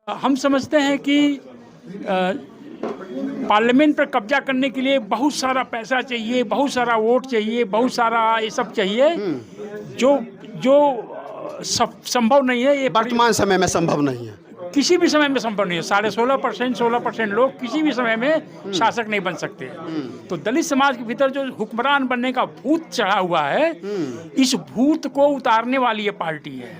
हम समझते हैं कि पार्लियामेंट पर कब्जा करने के लिए बहुत सारा पैसा चाहिए, बहुत सारा वोट चाहिए, बहुत सारा ये सब चाहिए, जो जो संभव नहीं है। ये वर्तमान समय में संभव नहीं है। किसी भी समय में संभव नहीं है। 16% लोग किसी भी समय में शासक नहीं बन सकते। तो दलित समाज के भीतर जो हुक्मरान बनने का भूत चढ़ा हुआ है, इस भूत को उतारने वाली ये पार्टी है।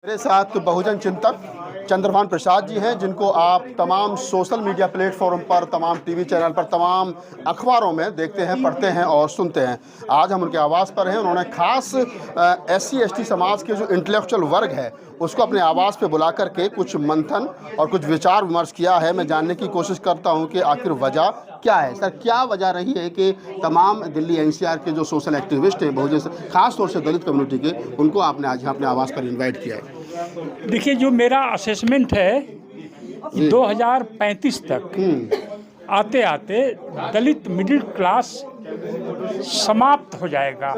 मेरे साथ बहुजन चिंतक चंद्रभान प्रसाद जी हैं, जिनको आप तमाम सोशल मीडिया प्लेटफॉर्म पर, तमाम टीवी चैनल पर, तमाम अखबारों में देखते हैं, पढ़ते हैं और सुनते हैं। आज हम उनके आवास पर हैं। उन्होंने खास SC ST समाज के जो इंटेलेक्चुअल वर्ग है उसको अपने आवास पे बुला करके कुछ मंथन और कुछ विचार विमर्श किया है। मैं जानने की कोशिश करता हूं कि आखिर वजह क्या है। सर, क्या वजह रही है कि तमाम दिल्ली NCR के जो सोशल एक्टिविस्ट हैं, बहुजन खास तौर से दलित कम्युनिटी के, उनको आपने आज यहाँ अपने आवास पर इन्वाइट किया है? देखिए, जो मेरा असेसमेंट है, 2035 तक आते आते दलित मिडिल क्लास समाप्त हो जाएगा।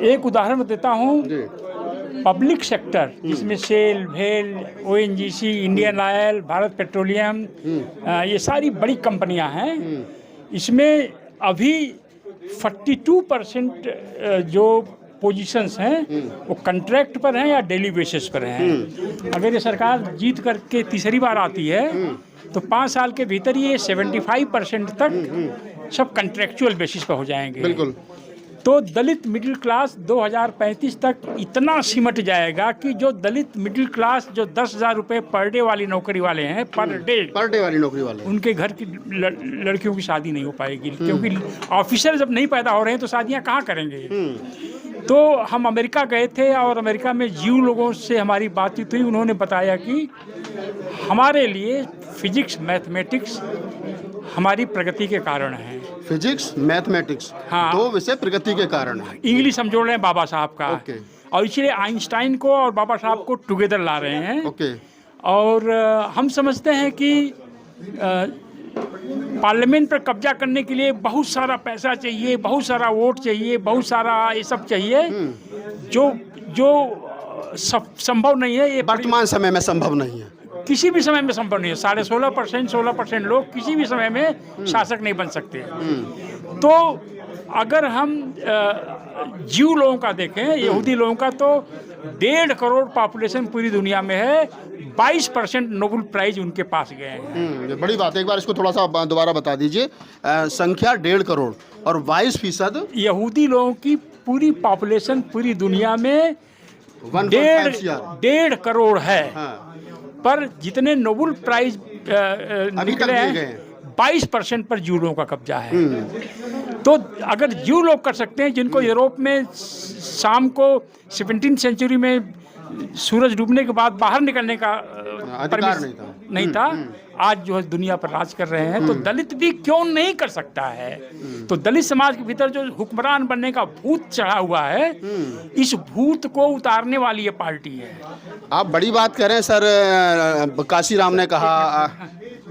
एक उदाहरण देता हूँ। पब्लिक सेक्टर, जिसमें सेल, भेल, ONGC, Indian oil, Bharat petroleum, ये सारी बड़ी कंपनियां हैं, इसमें अभी 42% जो पोजीशंस हैं वो कॉन्ट्रैक्ट पर हैं या डेली बेसिस पर हैं। अगर ये सरकार जीत करके तीसरी बार आती है तो 5 साल के भीतर ये 75% तक सब कॉन्ट्रैक्चुअल बेसिस पर हो जाएंगे। बिल्कुल। तो दलित मिडिल क्लास 2035 तक इतना सिमट जाएगा कि जो दलित मिडिल क्लास जो 10,000 रुपये पर डे वाली नौकरी वाले हैं, पर डे वाली नौकरी वाले, उनके घर की लड़कियों की शादी नहीं हो पाएगी, क्योंकि ऑफिसर जब नहीं पैदा हो रहे हैं तो शादियां कहाँ करेंगे। तो हम अमेरिका गए थे और अमेरिका में जीव लोगों से हमारी बातचीत हुई। उन्होंने बताया कि हमारे लिए फिजिक्स, मैथमेटिक्स हमारी प्रगति के कारण है। फिजिक्स, मैथमेटिक्स, हाँ, 2 विषय प्रगति के कारण है। इंग्लिश हम जोड़ रहे हैं बाबा साहब का, और इसलिए आइंस्टाइन को और बाबा साहब को टुगेदर ला रहे हैं। और हम समझते हैं कि पार्लियामेंट पर कब्जा करने के लिए बहुत सारा पैसा चाहिए, बहुत सारा वोट चाहिए, बहुत सारा ये सब चाहिए, जो संभव नहीं है। ये वर्तमान समय में संभव नहीं है। किसी भी समय में संभव नहीं है। 16% लोग किसी भी समय में शासक नहीं बन सकते। तो अगर हम जीव लोगों का देखें, यहूदी लोगों का, तो 1.5 करोड़ पॉपुलेशन पूरी दुनिया में है। 22% नोबेल प्राइज उनके पास गए हैं। ये बड़ी बात है। एक बार इसको थोड़ा सा दोबारा बता दीजिए। संख्या 1.5 करोड़ और 22% यहूदी लोगों की पूरी पॉपुलेशन पूरी दुनिया में 1.5 करोड़ है। पर जितने नोबेल प्राइज निकले हैं, 22% पर जूं लोगों का कब्जा है। तो अगर जूं लोग कर सकते हैं, जिनको यूरोप में शाम को 17वीं सेंचुरी में सूरज डूबने के बाद बाहर निकलने का अधिकार नहीं था, आज जो है दुनिया पर राज कर रहे हैं, तो दलित भी क्यों नहीं कर सकता है। तो दलित समाज के भीतर जो हुक्मरान बनने का भूत चढ़ा हुआ है, इस भूत को उतारने वाली ये पार्टी है। आप बड़ी बात कह रहे हैं सर। कांशीराम ने कहा,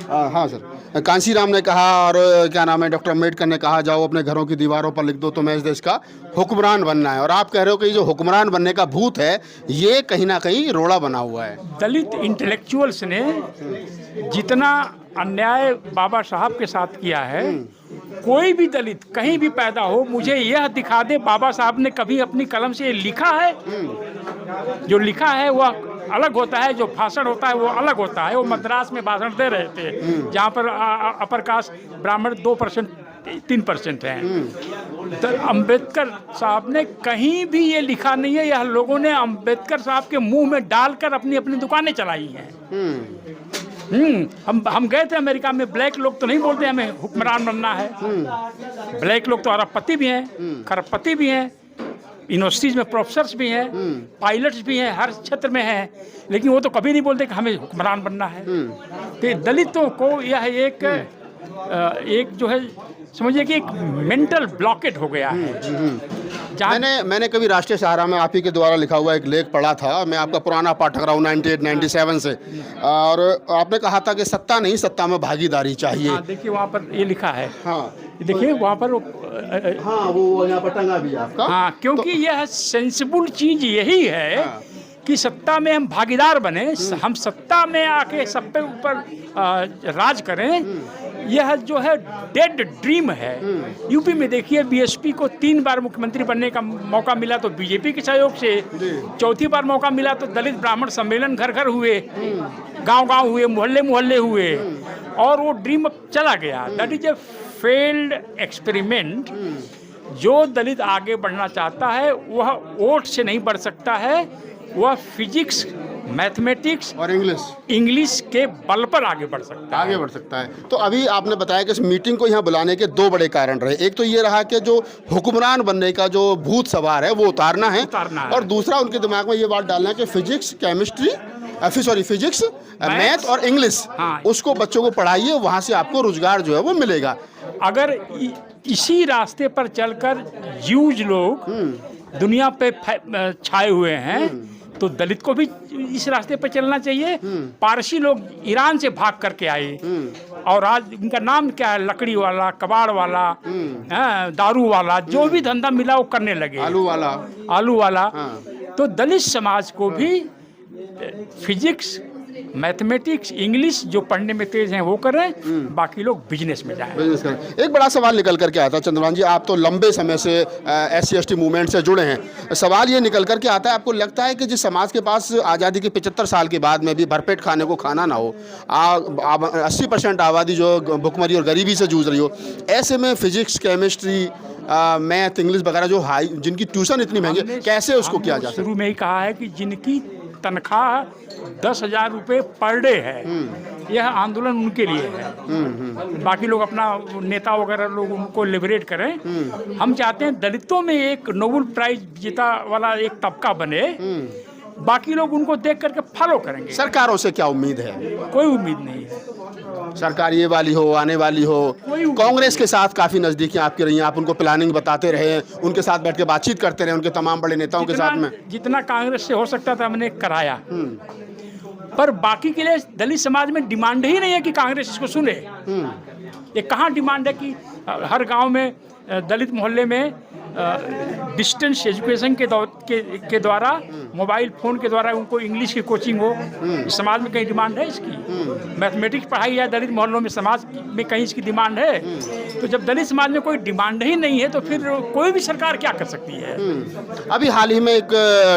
हाँ सर, कांशीराम ने कहा, और क्या नाम है, डॉक्टर अम्बेडकर ने कहा, जाओ अपने घरों की दीवारों पर लिख दो तुम्हें इस देश का हुक्मरान बनना है। और आप कह रहे हो कि जो हुक्मरान बनने का भूत है, ये कहीं ना कहीं रोड़ा बना हुआ है। दलित इंटेलेक्चुअल्स ने जितना अन्याय बाबा साहब के साथ किया है, कोई भी दलित कहीं भी पैदा हो, मुझे यह दिखा दे बाबा साहब ने कभी अपनी कलम से लिखा है। जो लिखा है वह अलग होता है, जो भाषण होता है वो अलग होता है। वो मद्रास में भाषण दे रहे थे, जहाँ पर अपर कास्ट ब्राह्मण 2% 3% हैं। तो अम्बेडकर साहब ने कहीं भी ये लिखा नहीं है। यह लोगों ने अम्बेडकर साहब के मुंह में डालकर अपनी अपनी दुकानें चलाई हैं। हम गए थे अमेरिका में। ब्लैक लोग तो नहीं बोलते हमें हुक्मरान बनना है। ब्लैक लोग तो अरबपति भी हैं, खरबपति भी हैं, यूनिवर्सिटीज में प्रोफेसर्स भी हैं, पायलट्स भी हैं, हर क्षेत्र में हैं, लेकिन वो तो कभी नहीं बोलते कि हमें हुक्मरान बनना है। तो दलितों को यह एक जो है, समझिए कि एक मेंटल ब्लॉकेट हो गया है। मैंने कभी राष्ट्रीय सहारा में आप ही के द्वारा लिखा हुआ एक लेख पढ़ा था। मैं आपका पुराना पाठक रहा हूँ 98-97 से, और आपने कहा था कि सत्ता नहीं, सत्ता में भागीदारी चाहिए। हाँ, देखिए वहाँ पर ये लिखा है। हाँ, देखिए वहाँ पर हाँ, वो यहाँ पर टंगा भी है आपका। हाँ, क्योंकि यह सेंसिबल चीज यही है कि सत्ता में हम भागीदार बने, हम सत्ता में आके सब पे ऊपर राज करें। यह जो है डेड ड्रीम है। यूपी में देखिए बीएसपी को 3 बार मुख्यमंत्री बनने का मौका मिला तो बीजेपी के सहयोग से, चौथी बार मौका मिला तो दलित ब्राह्मण सम्मेलन घर घर हुए, गांव-गांव हुए, मोहल्ले हुए, और वो ड्रीम अब चला गया। That is a failed experiment. जो दलित आगे बढ़ना चाहता है वह वोट से नहीं बढ़ सकता है, वह फिजिक्स, मैथमेटिक्स और इंग्लिश के बल पर आगे बढ़ सकता है। तो अभी आपने बताया कि इस मीटिंग को यहाँ बुलाने के 2 बड़े कारण रहे। एक तो ये रहा कि जो हुक्मरान बनने का जो भूत सवार है वो उतारना है, और दूसरा उनके दिमाग में ये बात डालना है कि फिजिक्स, मैथ और इंग्लिश, हाँ, उसको बच्चों को पढ़ाइए, वहाँ से आपको रोजगार जो है वो मिलेगा। अगर इसी रास्ते पर चलकर यूज लोग दुनिया पे छाए हुए हैं तो दलित को भी इस रास्ते पर चलना चाहिए। पारसी लोग ईरान से भाग करके आए और आज उनका नाम क्या है, लकड़ी वाला, कबाड़ वाला, दारू वाला, जो भी धंधा मिला वो करने लगे, आलू वाला। तो दलित समाज को भी फिजिक्स, मैथमेटिक्स, इंग्लिश जो पढ़ने में तेज हैं वो करें, बाकी लोग बिजनेस में जाएं। एक बड़ा सवाल निकल करके आता है चंद्रभान जी, आप तो लंबे समय से SC/ST मूवमेंट से जुड़े हैं। सवाल ये निकल करके आता है, आपको लगता है कि जिस समाज के पास आज़ादी के 75 साल के बाद में भी भरपेट खाने को खाना ना हो, 80% आबादी जो भुखमरी और गरीबी से जूझ रही हो, ऐसे में फिजिक्स, केमिस्ट्री, मैथ, इंग्लिश वगैरह जो हाई, जिनकी ट्यूशन इतनी महंगी, कैसे उसको किया जा सकता है? शुरू में ही कहा है कि जिनकी तनख्वाह 10,000 रुपये पर डे है, यह आंदोलन उनके लिए है। बाकी लोग अपना नेता वगैरह लोग उनको लिबरेट करें। हम चाहते हैं दलितों में एक नोबेल प्राइज जीता वाला एक तबका बने, बाकी लोग उनको देख करके फॉलो करेंगे। सरकारों से क्या उम्मीद है? कोई उम्मीद नहीं है। सरकार ये वाली हो, आने वाली हो। कांग्रेस के साथ काफ़ी नज़दीकी आपकी रही हैं, आप उनको प्लानिंग बताते रहे, उनके साथ बैठ के बातचीत करते रहे, उनके तमाम बड़े नेताओं के साथ में। जितना कांग्रेस से हो सकता था हमने कराया, पर बाकी के लिए दलित समाज में डिमांड ही नहीं है कि कांग्रेस इसको सुने। ये कहाँ डिमांड है कि हर गांव में, दलित मोहल्ले में डिस्टेंस एजुकेशन के द्वारा, मोबाइल फ़ोन के द्वारा उनको इंग्लिश की कोचिंग हो। समाज में कहीं डिमांड है इसकी? मैथमेटिक्स पढ़ाई जाए दलित मोहल्लों में, समाज में कहीं इसकी डिमांड है? तो जब दलित समाज में कोई डिमांड ही नहीं है तो फिर कोई भी सरकार क्या कर सकती है? अभी हाल ही में एक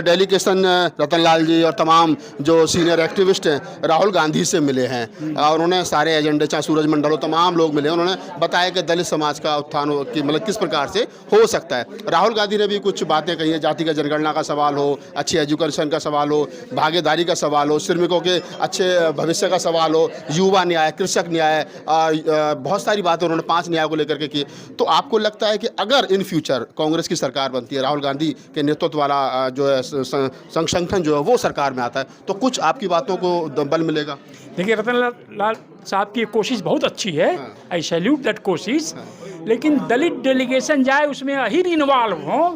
डेलीगेशन रतनलाल जी और तमाम जो सीनियर एक्टिविस्ट हैं राहुल गांधी से मिले हैं, और उन्होंने सारे एजेंडे, चाहे सूरज मंडल हो, तमाम लोग मिले। उन्होंने बताया कि दलित समाज का उत्थान की मतलब किस प्रकार से हो सकता है। राहुल गांधी ने भी कुछ बातें कही हैं, जाति का जनगणना का सवाल हो, अच्छी एजुकेशन का सवाल हो, भागीदारी का सवाल हो, श्रमिकों के अच्छे भविष्य का सवाल हो, युवा न्याय, कृषक न्याय, बहुत सारी बातें उन्होंने 5 न्याय को लेकर के की। तो आपको लगता है कि अगर इन फ्यूचर कांग्रेस की सरकार बनती है, राहुल गांधी के नेतृत्व वाला जो है संगठन जो है वो सरकार में आता है, तो कुछ आपकी बातों को बल मिलेगा? देखिए, रतनलाल साहब की कोशिश बहुत अच्छी है, आई सैल्यूट दैट कोशिश। लेकिन दलित डेलीगेशन जाए, उसमें अहीर इन्वॉल्व हो,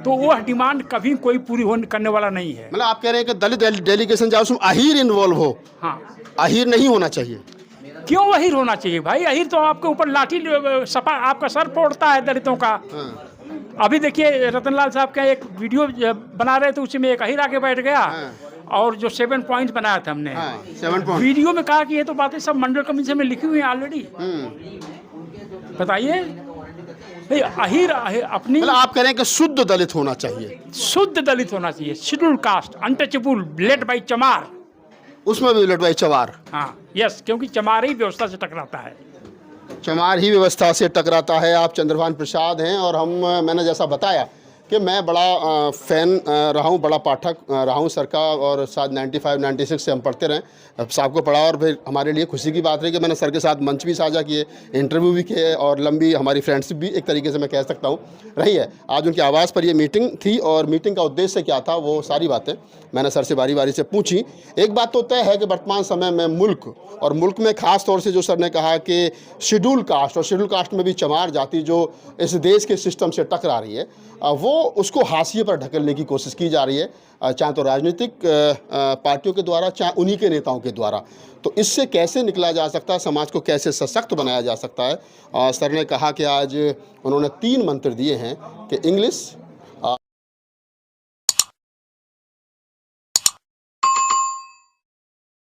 तो वह डिमांड कभी कोई पूरी करने वाला नहीं है। मतलब आप कह रहे हैं कि दलित डेलीगेशन जाए, उसमें अहीर इन्वॉल्व हो? हाँ, अहीर नहीं होना चाहिए। क्यों अहीर होना चाहिए भाई? अहीर तो आपके ऊपर लाठी सपा आपका सर फोड़ता है दलितों का। अभी देखिए, रतनलाल साहब का एक वीडियो बना रहे थे, उसी में एक अहीर आके बैठ गया और जो 7 पॉइंट बनाया था हमने, 7 पॉइंट वीडियो में कहा कि ये तो बातें सब मंडल कमीशन में लिखी हुई हैं ऑलरेडी। बताइए, अहीर अपनी, मतलब आप कह रहे हैं कि शुद्ध दलित होना चाहिए? शुद्ध दलित होना चाहिए, schedule caste, untouchable, led by चमार, उसमें भी लेड बाई चमार। हाँ, यस, क्योंकि चमार ही व्यवस्था से टकराता है। चमार ही व्यवस्था से टकराता है। आप चंद्रभान प्रसाद हैं, और मैंने जैसा बताया कि मैं बड़ा फ़ैन रहा हूँ, बड़ा पाठक रहा हूँ सर का, और साथ 95-96 से हम पढ़ते रहे, साहब को पढ़ा, और फिर हमारे लिए खुशी की बात रही कि मैंने सर के साथ मंच भी साझा किए, इंटरव्यू भी किए, और लंबी हमारी फ्रेंडशिप भी एक तरीके से मैं कह सकता हूँ रही है। आज उनकी आवाज़ पर ये मीटिंग थी, और मीटिंग का उद्देश्य क्या था वो सारी बातें मैंने सर से बारी बारी से पूछी। एक बात तो तय है कि वर्तमान समय में मुल्क में ख़ास तौर से जो सर ने कहा कि शेड्यूल कास्ट, और शेड्यूल कास्ट में भी चमार जाति जो इस देश के सिस्टम से टकरा रही है, वो उसको हाशिए पर ढकेलने की कोशिश की जा रही है, चाहे तो राजनीतिक पार्टियों के द्वारा, चाहे उन्हीं के नेताओं के द्वारा। तो इससे कैसे निकला जा सकता है, समाज को कैसे सशक्त बनाया जा सकता है। सर ने कहा कि आज उन्होंने 3 मंत्र दिए हैं कि इंग्लिश,